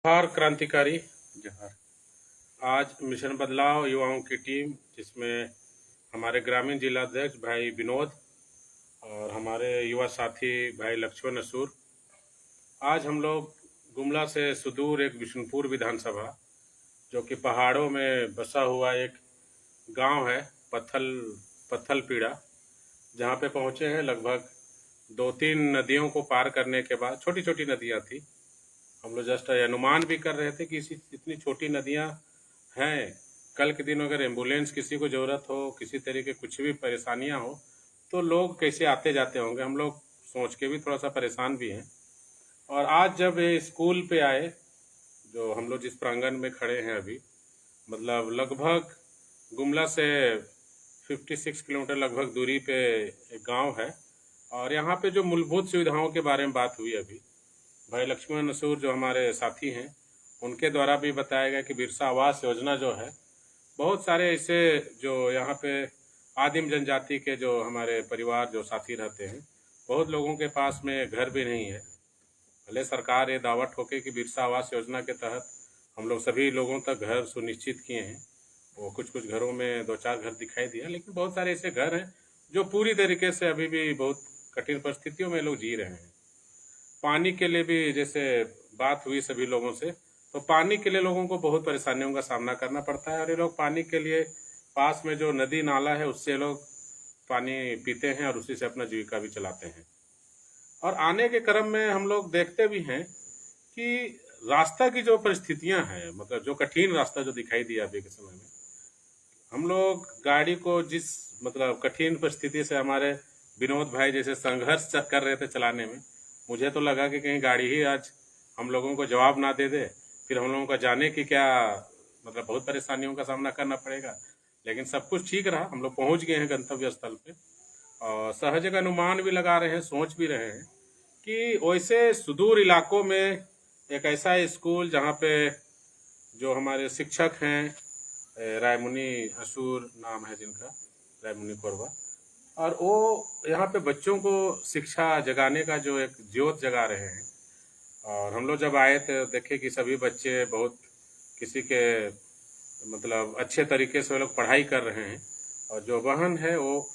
जोहार क्रांतिकारी जोहार। आज मिशन बदलाव युवाओं की टीम, जिसमें हमारे ग्रामीण जिला अध्यक्ष भाई विनोद और हमारे युवा साथी भाई लक्ष्मण असूर, आज हम लोग गुमला से सुदूर एक बिशुनपुर विधानसभा, जो कि पहाड़ों में बसा हुआ एक गांव है, पत्थलपीड़ा, जहां पे पहुंचे हैं। लगभग 2-3 नदियों को पार करने के बाद, छोटी छोटी नदियां थी, हम लोग जस्ट अनुमान भी कर रहे थे कि इतनी छोटी नदियां हैं, कल के दिन अगर एम्बुलेंस किसी को ज़रूरत हो, किसी तरीके कुछ भी परेशानियां हो, तो लोग कैसे आते जाते होंगे। हम लोग सोच के भी थोड़ा सा परेशान भी हैं। और आज जब ये स्कूल पे आए, जो हम लोग जिस प्रांगण में खड़े हैं अभी, मतलब लगभग गुमला से 56 किलोमीटर लगभग दूरी पे एक गांव है। और यहाँ पे जो मूलभूत सुविधाओं के बारे में बात हुई अभी, भाई लक्ष्मण असूर जो हमारे साथी हैं, उनके द्वारा भी बताया गया कि बिरसा आवास योजना जो है, बहुत सारे ऐसे जो यहाँ पे आदिम जनजाति के जो हमारे परिवार जो साथी रहते हैं, बहुत लोगों के पास में घर भी नहीं है। भले सरकार ये दावा ठोके कि बिरसा आवास योजना के तहत हम लोग सभी लोगों तक घर सुनिश्चित किए हैं, वो कुछ कुछ घरों में 2-4 घर दिखाई दिया, लेकिन बहुत सारे ऐसे घर हैं जो पूरी तरीके से अभी भी बहुत कठिन परिस्थितियों में लोग जी रहे हैं। पानी के लिए भी जैसे बात हुई सभी लोगों से, तो पानी के लिए लोगों को बहुत परेशानियों का सामना करना पड़ता है। और ये लोग पानी के लिए पास में जो नदी नाला है, उससे लोग पानी पीते हैं और उसी से अपना जीविका भी चलाते हैं। और आने के क्रम में हम लोग देखते भी हैं कि रास्ता की जो परिस्थितियां हैं, मतलब जो कठिन रास्ता जो दिखाई दिया अभी के समय में, हम लोग गाड़ी को जिस मतलब कठिन परिस्थिति से हमारे विनोद भाई जैसे संघर्ष कर रहे थे चलाने में, मुझे तो लगा कि कहीं गाड़ी ही आज हम लोगों को जवाब ना दे दे, फिर हम लोगों का जाने की क्या मतलब बहुत परेशानियों का सामना करना पड़ेगा। लेकिन सब कुछ ठीक रहा, हम लोग पहुंच गए हैं गंतव्य स्थल पे। और सहज का अनुमान भी लगा रहे हैं, सोच भी रहे हैं कि वैसे सुदूर इलाकों में एक ऐसा स्कूल जहाँ पे जो हमारे शिक्षक हैं, रायमुनि असूर नाम है जिनका, रायमुनि कोरबा, और वो यहाँ पे बच्चों को शिक्षा जगाने का जो एक ज्योत जगा रहे हैं। और हम लोग जब आए थे देखे कि सभी बच्चे बहुत किसी के मतलब अच्छे तरीके से वो लोग पढ़ाई कर रहे हैं। और जो वाहन है वो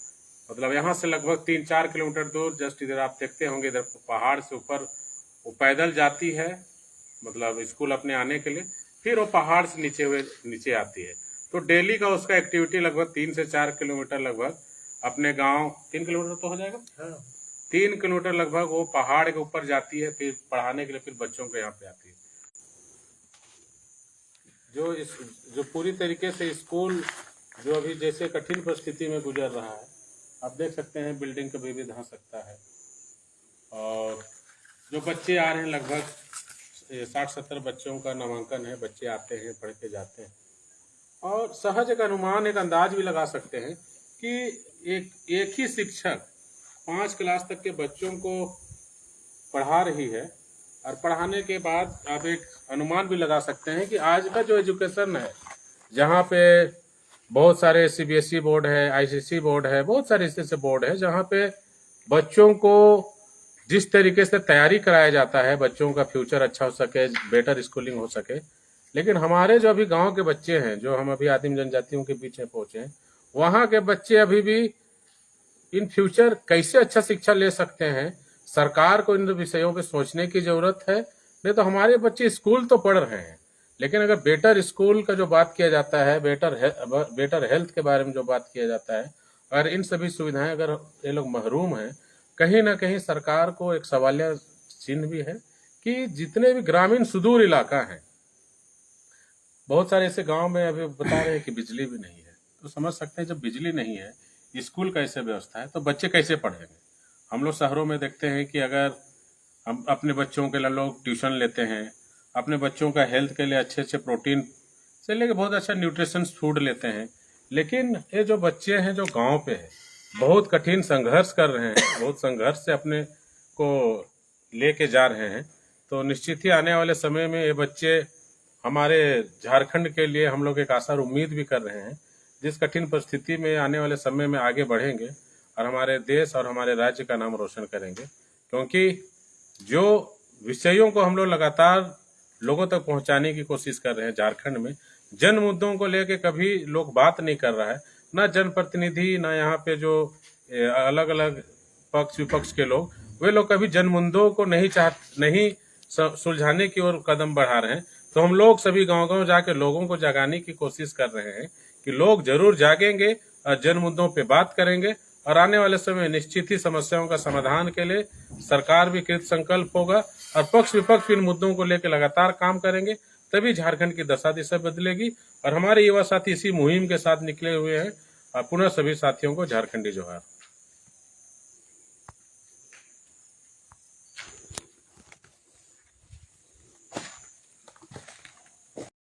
मतलब यहाँ से लगभग 3-4 किलोमीटर दूर, जस्ट इधर आप देखते होंगे, इधर पहाड़ से ऊपर वो पैदल जाती है, मतलब स्कूल अपने आने के लिए, फिर वो पहाड़ से नीचे आती है। तो डेली का उसका एक्टिविटी लगभग 3 से 4 किलोमीटर लगभग अपने गांव, 3 किलोमीटर तो हो जाएगा, हाँ, 3 किलोमीटर लगभग वो पहाड़ के ऊपर जाती है, फिर पढ़ाने के लिए फिर बच्चों को यहाँ पे आती है। जो पूरी तरीके से स्कूल जो अभी जैसे कठिन परिस्थिति में गुजर रहा है, आप देख सकते हैं बिल्डिंग कभी भी ढह सकता है। और जो बच्चे आ रहे हैं, लगभग 60-70 बच्चों का नामांकन है, बच्चे आते हैं, पढ़ के जाते हैं। और सहज का अनुमान, एक अंदाज भी लगा सकते हैं कि एक ही शिक्षक 5 क्लास तक के बच्चों को पढ़ा रही है। और पढ़ाने के बाद आप एक अनुमान भी लगा सकते हैं कि आज का जो एजुकेशन है, जहाँ पे बहुत सारे CBSE बोर्ड है, ICC बोर्ड है, बहुत सारे ऐसे बोर्ड है जहाँ पे बच्चों को जिस तरीके से तैयारी कराया जाता है, बच्चों का फ्यूचर अच्छा हो सके, बेटर स्कूलिंग हो सके, लेकिन हमारे जो अभी गांव के बच्चे हैं, जो हम अभी आदिम जनजातियों के बीच में पहुंचे हैं, वहाँ के बच्चे अभी भी इन फ्यूचर कैसे अच्छा शिक्षा ले सकते हैं, सरकार को इन विषयों पे सोचने की जरूरत है। नहीं तो हमारे बच्चे स्कूल तो पढ़ रहे हैं, लेकिन अगर बेटर स्कूल का जो बात किया जाता है, बेटर हेल्थ के बारे में जो बात किया जाता है, अगर इन सभी सुविधाएं अगर ये लोग महरूम हैं, कहीं ना कहीं सरकार को एक सवालिया चिन्ह भी है कि जितने भी ग्रामीण सुदूर इलाका है, बहुत सारे ऐसे गांव में अभी बता रहे हैं कि बिजली भी नहीं है। तो समझ सकते हैं जब बिजली नहीं है, स्कूल कैसे व्यवस्था है, तो बच्चे कैसे पढ़ेंगे। हम लोग शहरों में देखते हैं कि अगर हम अपने बच्चों के लिए लोग ट्यूशन लेते हैं, अपने बच्चों का हेल्थ के लिए अच्छे अच्छे प्रोटीन से लेकर बहुत अच्छा न्यूट्रिशन फूड लेते हैं, लेकिन ये जो बच्चे हैं जो गांव पे है, बहुत कठिन संघर्ष कर रहे हैं, बहुत संघर्ष से अपने को लेके जा रहे हैं। तो निश्चित ही आने वाले समय में ये बच्चे हमारे झारखंड के लिए हम लोग एक आशा और उम्मीद भी कर रहे हैं, जिस कठिन परिस्थिति में आने वाले समय में आगे बढ़ेंगे और हमारे देश और हमारे राज्य का नाम रोशन करेंगे। क्योंकि जो विषयों को हम लोग लगातार लोगों तक पहुंचाने की कोशिश कर रहे हैं। झारखंड में जन मुद्दों को लेकर कभी लोग बात नहीं कर रहा है, ना जनप्रतिनिधि, ना यहाँ पे जो अलग अलग पक्ष विपक्ष के लोग, वे लोग कभी जन मुद्दों को नहीं सुलझाने की ओर कदम बढ़ा रहे हैं। तो हम लोग सभी गांव-गांव जाके लोगों को जगाने की कोशिश कर रहे हैं कि लोग जरूर जागेंगे और जन मुद्दों पे बात करेंगे, और आने वाले समय निश्चित ही समस्याओं का समाधान के लिए सरकार भी कृत संकल्प होगा और पक्ष विपक्ष इन मुद्दों को लेकर लगातार काम करेंगे। तभी झारखंड की दशा दिशा बदलेगी। और हमारे युवा साथी इसी मुहिम के साथ निकले हुए हैं। पुनः सभी साथियों को झारखंडी जोहार।